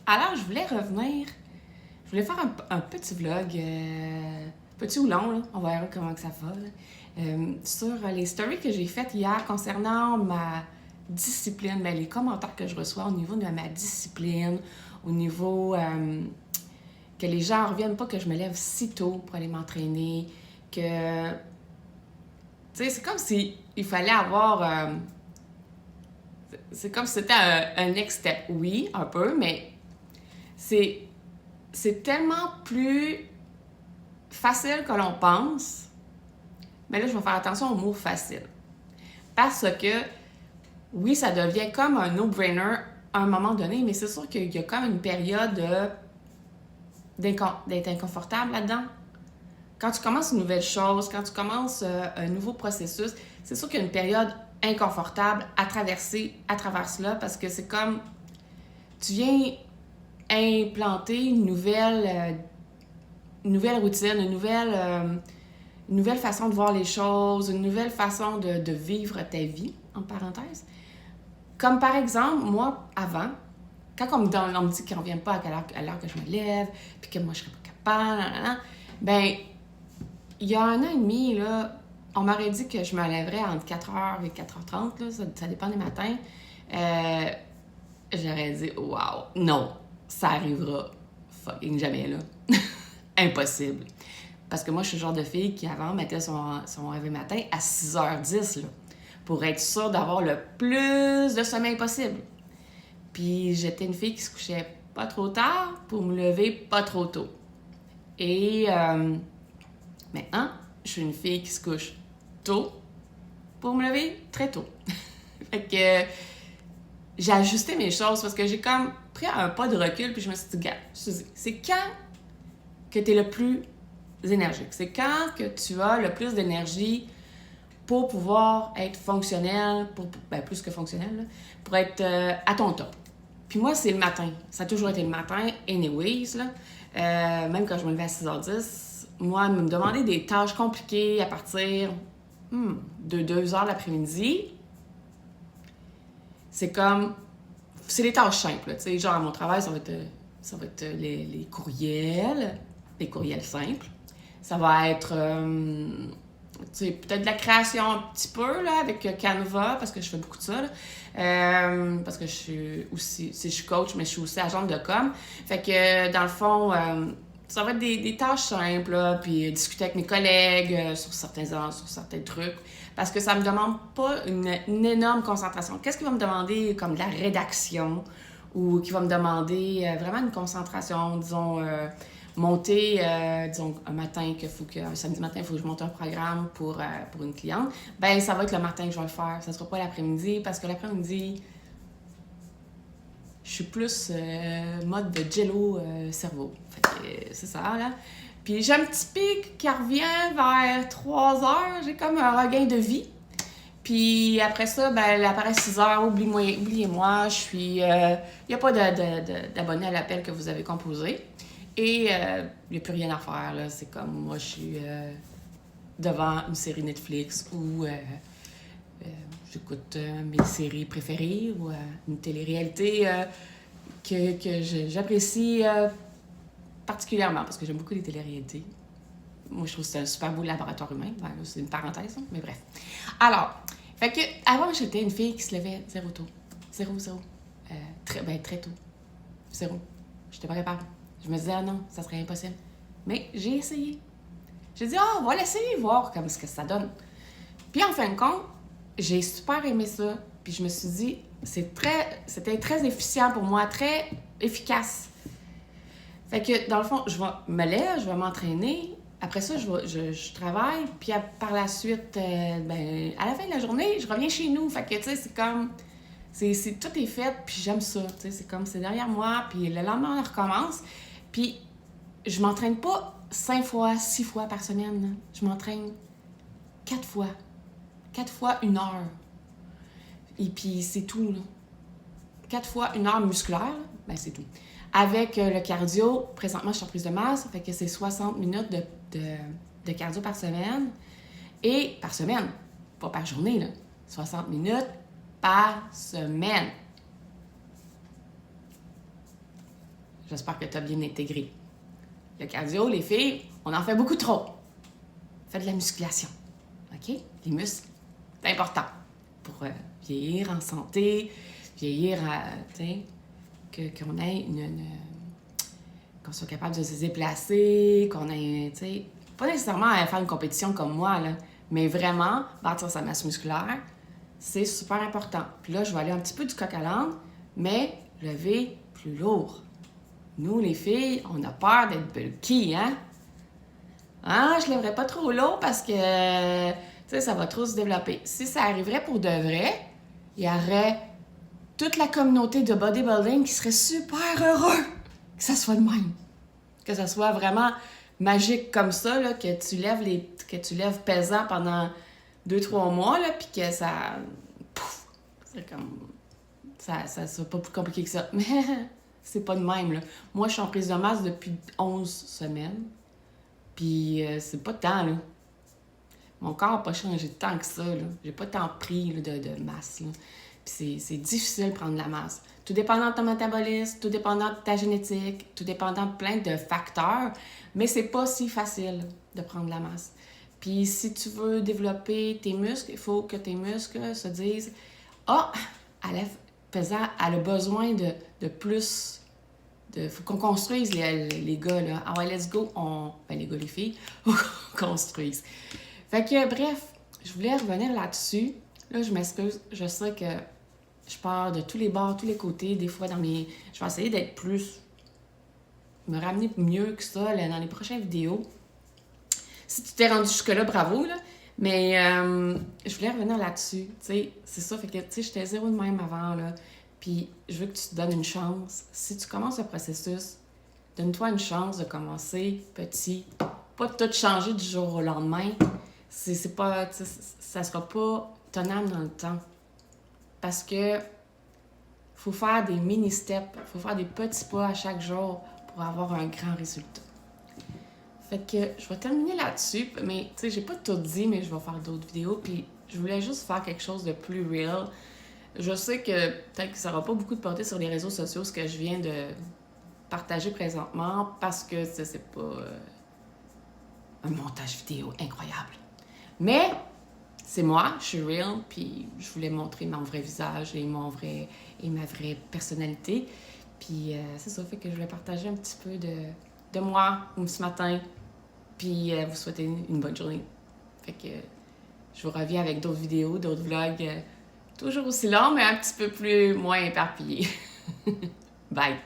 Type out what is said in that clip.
Alors, je voulais revenir. Je voulais faire un petit vlog, petit ou long, là, on verra comment que ça va, là, sur les stories que j'ai faites hier concernant ma discipline, ben, les commentaires que je reçois au niveau de ma discipline, au niveau que les gens ne reviennent pas que je me lève si tôt pour aller m'entraîner, que... Tu sais, c'est comme si il fallait avoir... c'est comme si c'était un next step. Oui, un peu, mais c'est tellement plus facile que l'on pense. Mais là, je vais faire attention au mot facile. Parce que, oui, ça devient comme un no-brainer à un moment donné, mais c'est sûr qu'il y a comme une période d'être inconfortable là-dedans. Quand tu commences une nouvelle chose, quand tu commences un nouveau processus, c'est sûr qu'il y a une période inconfortable à traverser à travers cela parce que c'est comme tu viens implanter une nouvelle routine, une nouvelle façon de voir les choses, une nouvelle façon de vivre ta vie, en parenthèse. Comme par exemple, moi, avant, quand on me dit qu'on ne revient pas à l'heure que je me lève, puis que moi, je ne serais pas capable, ben, il y a 1 an et demi, là, on m'aurait dit que je me lèverais entre 4h et 4h30, là, ça dépend des matins. J'aurais dit, wow, non, ça arrivera fucking jamais, là. Impossible. Parce que moi, je suis le genre de fille qui, avant, mettait son réveil matin à 6h10, là, pour être sûre d'avoir le plus de sommeil possible. Puis, j'étais une fille qui se couchait pas trop tard pour me lever pas trop tôt. Et maintenant, je suis une fille qui se couche tôt pour me lever très tôt. Fait que j'ai ajusté mes choses parce que j'ai comme pris un pas de recul puis je me suis dit, gars, c'est quand que tu es le plus énergique? C'est quand que tu as le plus d'énergie pour pouvoir être fonctionnel, plus que fonctionnel, là, pour être à ton top. Puis moi, c'est le matin. Ça a toujours été le matin, anyways, là. Même quand je me levais à 6h10, moi, me demander des tâches compliquées à partir de 2h l'après-midi, c'est comme... C'est des tâches simples, tu sais. Genre, à mon travail, ça va être les courriels simples. Ça va être, tu sais, peut-être de la création un petit peu, là, avec Canva, parce que je fais beaucoup de ça, là. Parce que je suis aussi, je suis coach, mais je suis aussi agente de com. Fait que, dans le fond, ça va être des tâches simples, là, puis discuter avec mes collègues sur certains trucs, parce que ça me demande pas une énorme concentration. Qu'est-ce qui va me demander comme de la rédaction ou qui va me demander vraiment une concentration, disons, monter, disons, un samedi matin, il faut que je monte un programme pour une cliente, ben ça va être le matin que je vais le faire. Ça sera pas l'après-midi, parce que l'après-midi, je suis plus mode de jello cerveau. Fait que c'est ça, là. Puis j'ai un petit pic qui revient vers 3h. J'ai comme un regain de vie. Puis après ça, ben, après 6h, oubliez-moi, je suis... Il n'y a pas d'abonnés à l'appel que vous avez composé. Et il n'y a plus rien à faire, là. C'est comme, moi, je suis devant une série Netflix ou j'écoute mes séries préférées ou une télé-réalité que j'apprécie particulièrement, parce que j'aime beaucoup les télé-réalités. Moi, je trouve que c'est un super beau laboratoire humain. Ben, là, c'est une parenthèse, hein, mais bref. Alors, fait que avant, j'étais une fille qui se levait zéro tôt. Zéro. Très tôt. Zéro. J'étais pas capable. Je me disais, ah non, ça serait impossible. Mais j'ai essayé. J'ai dit, on va l'essayer, voir comme ce que ça donne. Puis en fin de compte, j'ai super aimé ça. Puis je me suis dit, c'était très efficient pour moi, très efficace. Fait que dans le fond, je vais me lever, je vais m'entraîner. Après ça, je travaille. Puis par la suite, à la fin de la journée, je reviens chez nous. Fait que tu sais, c'est comme... tout est fait, puis j'aime ça. Tu sais, c'est comme, c'est derrière moi. Puis le lendemain, on recommence. Puis je m'entraîne pas 5 fois, 6 fois par semaine. Là. Je m'entraîne 4 fois. 4 fois 1 heure. Et puis c'est tout, là. 4 fois 1 heure musculaire, là, ben c'est tout. Avec le cardio, présentement, je suis en prise de masse, ça fait que c'est 60 minutes de cardio par semaine. Et par semaine, pas par journée, là. 60 minutes par semaine. J'espère que tu as bien intégré. Le cardio, les filles, on en fait beaucoup trop. Faites de la musculation. OK? Les muscles, c'est important pour vieillir en santé, vieillir, qu'on ait qu'on soit capable de se déplacer, qu'on ait, tu sais, pas nécessairement à faire une compétition comme moi, là, mais vraiment bâtir sa masse musculaire, c'est super important. Puis là, je vais aller un petit peu du coq à l'âne, mais lever plus lourd. Nous, les filles, on a peur d'être bulky, hein? Ah, je lèverais pas trop lourd parce que, tu sais, ça va trop se développer. Si ça arriverait pour de vrai, il y aurait toute la communauté de bodybuilding qui serait super heureux que ça soit de même. Que ça soit vraiment magique comme ça, là, que tu lèves pesant pendant 2-3 mois, là, puis que ça... Pouf, c'est comme... Ça soit pas plus compliqué que ça. Mais c'est pas de même, là. Moi, je suis en prise de masse depuis 11 semaines. Puis c'est pas tant, là. Mon corps n'a pas changé tant que ça, là. J'ai pas tant pris là, de masse, là. Puis c'est difficile de prendre de la masse. Tout dépendant de ton métabolisme, tout dépendant de ta génétique, tout dépendant de plein de facteurs, mais c'est pas si facile de prendre de la masse. Puis si tu veux développer tes muscles, il faut que tes muscles se disent « Ah, elle a besoin de plus... » faut qu'on construise les gars, là. Ah ouais, let's go, les gars, les filles, on construise. Fait que, bref, je voulais revenir là-dessus. Là, je m'excuse, je sais que je pars de tous les bords, tous les côtés. Des fois, je vais essayer d'être plus... me ramener mieux que ça là, dans les prochaines vidéos. Si tu t'es rendu jusque-là, bravo, là. Mais je voulais revenir là-dessus, tu sais. C'est ça, fait que, tu sais, j'étais zéro de même avant, là. Puis je veux que tu te donnes une chance. Si tu commences le processus, donne-toi une chance de commencer petit. Pas de tout changer du jour au lendemain. C'est pas... ça sera pas tenable dans le temps. Parce que faut faire des mini-steps, faut faire des petits pas à chaque jour pour avoir un grand résultat. Fait que je vais terminer là-dessus, mais tu sais, j'ai pas tout dit, mais je vais faire d'autres vidéos, puis je voulais juste faire quelque chose de plus real. Je sais que peut-être que ça n'aura pas beaucoup de portée sur les réseaux sociaux, ce que je viens de partager présentement, parce que c'est pas un montage vidéo incroyable. Mais c'est moi, je suis real, puis je voulais montrer mon vrai visage et ma vraie personnalité. Puis c'est ça, fait que je voulais partager un petit peu de moi ce matin, puis vous souhaiter une bonne journée. Fait que je vous reviens avec d'autres vidéos, d'autres vlogs, toujours aussi longs, mais un petit peu moins éparpillés. Bye!